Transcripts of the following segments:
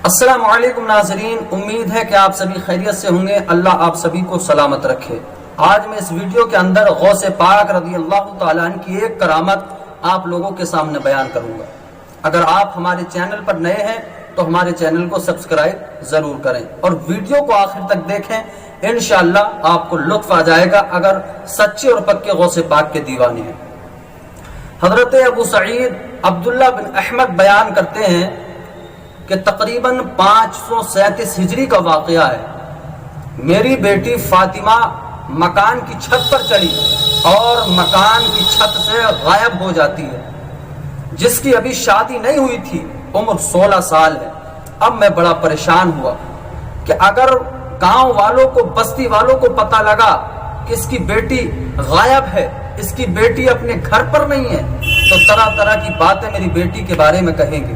السلام علیکم ناظرین، امید ہے کہ آپ سبھی خیریت سے ہوں گے۔ اللہ آپ سبھی کو سلامت رکھے۔ آج میں اس ویڈیو کے اندر غوث پاک رضی اللہ تعالیٰ عنہ کی ایک کرامت آپ لوگوں کے سامنے بیان کروں گا۔ اگر آپ ہمارے چینل پر نئے ہیں تو ہمارے چینل کو سبسکرائب ضرور کریں اور ویڈیو کو آخر تک دیکھیں، انشاءاللہ آپ کو لطف آ جائے گا اگر سچے اور پکے غوث پاک کے دیوانے ہیں۔ حضرت ابو سعید عبداللہ بن احمد بیان کرتے ہیں کہ تقریباً 537 ہجری کا واقعہ ہے۔ میری بیٹی فاطمہ مکان کی چھت پر چڑھی اور مکان کی چھت سے غائب ہو جاتی ہے، جس کی ابھی شادی نہیں ہوئی تھی، عمر 16 سال ہے۔ اب میں بڑا پریشان ہوا کہ اگر گاؤں والوں کو، بستی والوں کو پتہ لگا کہ اس کی بیٹی غائب ہے، اس کی بیٹی اپنے گھر پر نہیں ہے، تو طرح طرح کی باتیں میری بیٹی کے بارے میں کہیں گے،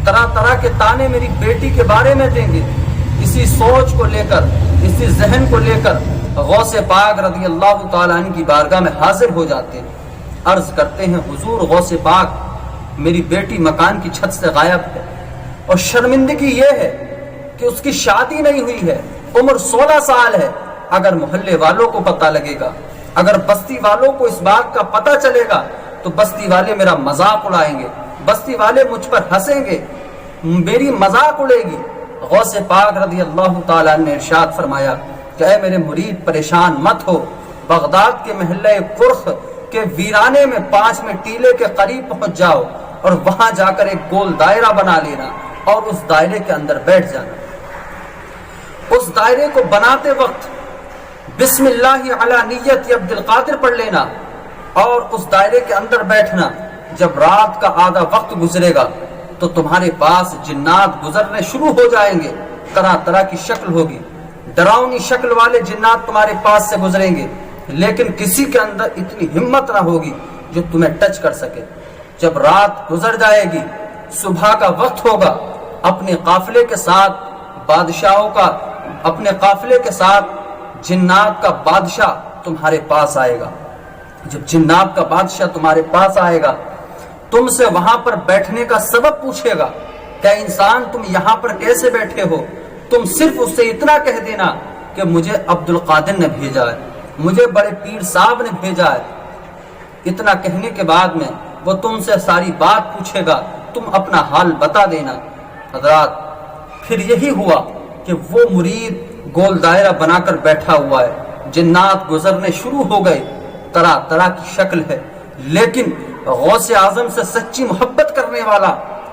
طرح طرح کے تانے میری بیٹی کے بارے میں دیں گے۔ اسی سوچ کو لے کر، اسی ذہن کو لے کر غوث پاک رضی اللہ تعالیٰ عنہ کی بارگاہ میں حاضر ہو جاتے ہیں، عرض کرتے ہیں حضور غوث پاک، میری بیٹی مکان کی چھت سے غائب ہے اور شرمندگی یہ ہے کہ اس کی شادی نہیں ہوئی ہے، عمر 16 سال ہے۔ اگر محلے والوں کو پتہ لگے گا، اگر بستی والوں کو اس بات کا پتہ چلے گا تو بستی والے میرا مذاق اڑائیں گے، بستی والے مجھ پر ہنسیں گے، میری مذاق اڑے گی۔ غوث پاک رضی اللہ تعالیٰ نے ارشاد فرمایا کہ اے میرے مرید پریشان مت ہو، بغداد کے محلہ کرخ کے ویرانے میں 5 ٹیلے کے قریب پہنچ جاؤ اور وہاں جا کر ایک گول دائرہ بنا لینا اور اس دائرے کے اندر بیٹھ جانا۔ اس دائرے کو بناتے وقت بسم اللہ علی نیت عبد القادر پڑھ لینا اور اس دائرے کے اندر بیٹھنا۔ جب رات کا آدھا وقت گزرے گا تو تمہارے پاس جنات گزرنے شروع ہو جائیں گے، طرح طرح کی شکل ہوگی، ڈراؤنی شکل والے جنات تمہارے پاس سے گزریں گے، لیکن کسی کے اندر اتنی ہمت نہ ہوگی جو تمہیں ٹچ کر سکے۔ جب رات گزر جائے گی، صبح کا وقت ہوگا، اپنے قافلے کے ساتھ بادشاہوں کا، اپنے قافلے کے ساتھ جنات کا بادشاہ تمہارے پاس آئے گا۔ جب جنات کا بادشاہ تمہارے پاس آئے گا، تم سے وہاں پر بیٹھنے کا سبب پوچھے گا، کہ انسان تم یہاں پر کیسے بیٹھے ہو؟ تم صرف اس سے اتنا کہہ دینا کہ مجھے عبد القادر نے بھیجا ہے، مجھے بڑے پیر صاحب نے بھیجا ہے۔ اتنا کہنے کے بعد میں وہ تم سے ساری بات پوچھے گا، تم اپنا حال بتا دینا۔ حضرات، پھر یہی ہوا کہ وہ مرید گول دائرہ بنا کر بیٹھا ہوا ہے، جنات گزرنے شروع ہو گئے، طرح طرح کی شکل ہے، لیکن غوث اعظم سے سچی محبت کرنے والا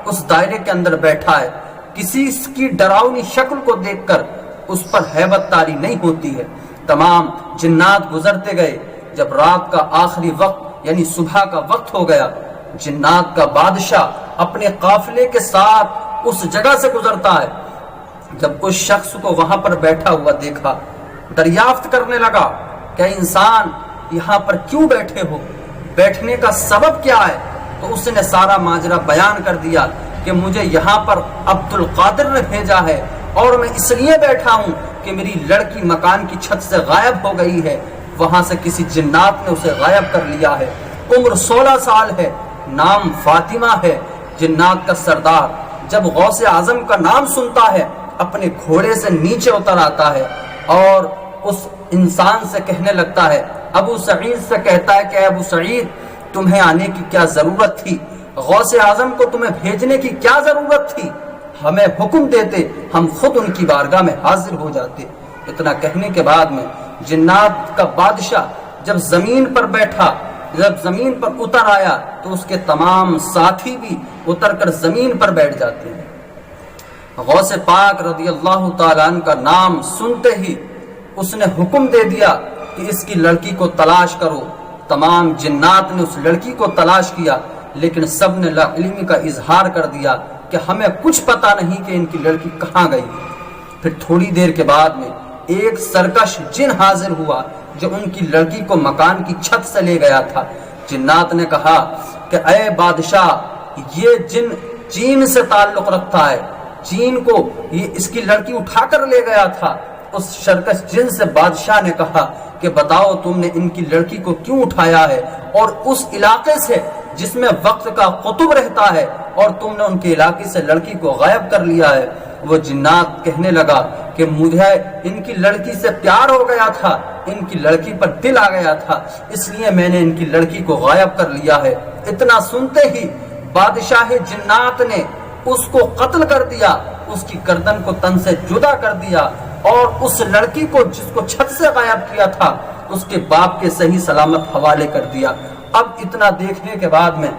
اس دائرے کے اندر بیٹھا ہے۔ کسی کی ڈراؤنی شکل کو دیکھ کر اس پر ہیبت طاری نہیں ہوتی ہے۔ تمام جنات گزرتے گئے۔ جب رات کا آخری وقت یعنی صبح کا وقت ہو گیا، جنات کا بادشاہ اپنے قافلے کے ساتھ اس جگہ سے گزرتا ہے۔ جب اس شخص کو وہاں پر بیٹھا ہوا دیکھا، دریافت کرنے لگا کہ انسان یہاں پر کیوں بیٹھے ہو، بیٹھنے کا سبب کیا ہے؟ تو اس نے سارا ماجرا بیان کر دیا کہ مجھے یہاں پر عبد القادر نے بھیجا ہے اور میں اس لیے بیٹھا ہوں کہ میری لڑکی مکان کی چھت سے غائب ہو گئی ہے، وہاں سے کسی جنات نے اسے غائب کر لیا ہے، عمر 16 سال ہے، نام فاطمہ ہے۔ جنات کا سردار جب غوث اعظم کا نام سنتا ہے، اپنے گھوڑے سے نیچے اتر آتا ہے اور اس انسان سے کہنے لگتا ہے، ابو سعید سے کہتا ہے کہ اے ابو سعید، تمہیں آنے کی کیا ضرورت تھی؟ غوث اعظم کو تمہیں بھیجنے کی کیا ضرورت تھی؟ ہمیں حکم دیتے، ہم خود ان کی بارگاہ میں حاضر ہو جاتے۔ اتنا کہنے کے بعد میں جنات کا بادشاہ جب زمین پر بیٹھا، جب زمین پر اتر آیا تو اس کے تمام ساتھی بھی اتر کر زمین پر بیٹھ جاتے ہیں۔ غوث پاک رضی اللہ تعالیٰ عنہ کا نام سنتے ہی اس نے حکم دے دیا کہ اس کی لڑکی کو تلاش کرو۔ تمام جنات نے اس لڑکی کو تلاش کیا، لیکن سب نے لا علمی کا اظہار کر دیا کہ ہمیں کچھ پتا نہیں کہ ان کی لڑکی کہاں گئی۔ پھر تھوڑی دیر کے بعد میں ایک سرکش جن حاضر ہوا جو ان کی لڑکی کو مکان کی چھت سے لے گیا تھا۔ جنات نے کہا کہ اے بادشاہ، یہ جن چین سے تعلق رکھتا ہے، چین کو یہ اس کی لڑکی اٹھا کر لے گیا تھا۔ اس سرکش جن سے بادشاہ نے کہا کہ بتاؤ تم نے ان کی لڑکی کو کیوں اٹھایا ہے، اور اس علاقے سے جس میں وقت کا قطب رہتا ہے، اور تم نے ان کے علاقے سے لڑکی کو غائب کر لیا ہے۔ وہ جنات کہنے لگا کہ مجھے ان کی لڑکی سے پیار ہو گیا تھا، ان کی لڑکی پر دل آ گیا تھا، اس لیے میں نے ان کی لڑکی کو غائب کر لیا ہے۔ اتنا سنتے ہی بادشاہ جنات نے اس کو قتل کر دیا، اس کی گردن کو تن سے جدا کر دیا، اور اس لڑکی کو جس کو چھت سے غائب کیا تھا اس کے باپ کے صحیح سلامت حوالے کر دیا۔ اب اتنا دیکھنے کے بعد میں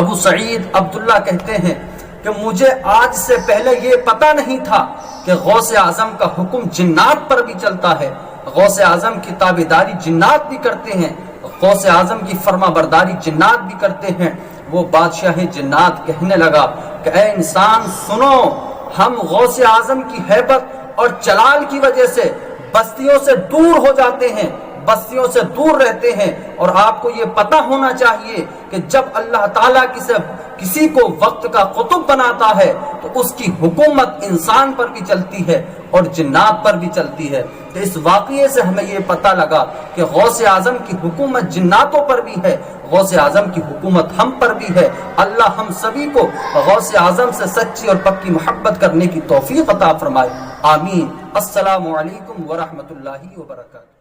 ابو سعید عبداللہ کہتے ہیں کہ مجھے آج سے پہلے یہ پتہ نہیں تھا کہ غوث اعظم کا حکم جنات پر بھی چلتا ہے، غوث اعظم کی تابعداری جنات بھی کرتے ہیں، غوث اعظم کی فرما برداری جنات بھی کرتے ہیں۔ وہ بادشاہ جنات کہنے لگا کہ اے انسان سنو، ہم غوث اعظم کی ہیبت اور جلال کی وجہ سے بستیوں سے دور ہو جاتے ہیں، بستیوں سے دور رہتے ہیں، اور آپ کو یہ پتہ ہونا چاہیے کہ جب اللہ تعالیٰ کسی کو وقت کا قطب بناتا ہے تو اس کی حکومت انسان پر بھی چلتی ہے اور جنات پر بھی چلتی ہے۔ تو اس واقعے سے ہمیں یہ پتہ لگا کہ غوث اعظم کی حکومت جناتوں پر بھی ہے، غوث اعظم کی حکومت ہم پر بھی ہے۔ اللہ ہم سبھی کو غوث اعظم سے سچی اور پکی محبت کرنے کی توفیق عطا فرمائے، آمین۔ السلام علیکم ورحمۃ اللہ وبرکاتہ۔